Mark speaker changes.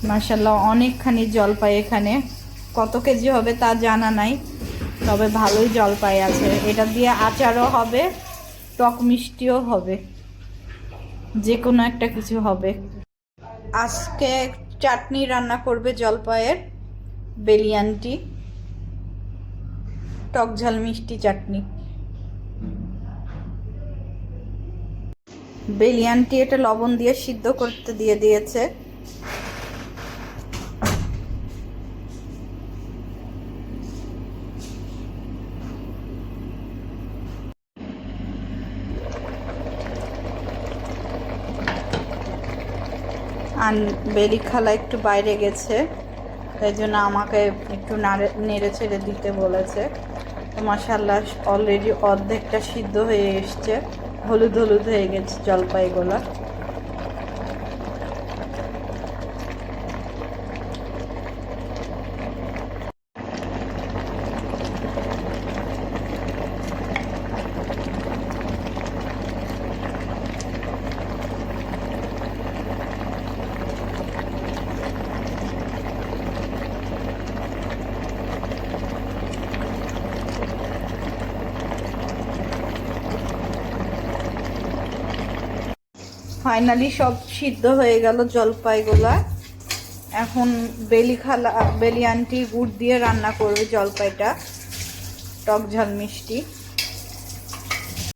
Speaker 1: মাশাআল্লাহ অনেকখানি জলপাই এখানে, কত কেজি হবে তা জানা নাই, তবে ভালোই জলপাই আছে। এটা দিয়ে আচারও হবে, টক মিষ্টিও হবে, যে কোনো একটা কিছু হবে। আজকে চাটনি রান্না করবে জলপাইয়ের, বেলিয়ানটি, টক ঝাল মিষ্টি চাটনি। বেলিয়ানটি এটা লবণ দিয়ে সিদ্ধ করতে দিয়ে দিয়েছে। আর বেলি খালা একটু বাইরে গেছে, তাই জন্য আমাকে একটু নেড়ে ছেড়ে দিতে বলেছে। তো মাশাআল্লাহ অলরেডি অর্ধেকটা সিদ্ধ হয়ে এসছে, হলুদ হলুদ হয়ে গেছে জলপাইগুলা। ফাইনালি সব সিদ্ধ হয়ে গেল জলপাইগুলা। এখন বেলি আন্টি গুড় দিয়ে রান্না করবে জলপাইটা, টক ঝাল মিষ্টি।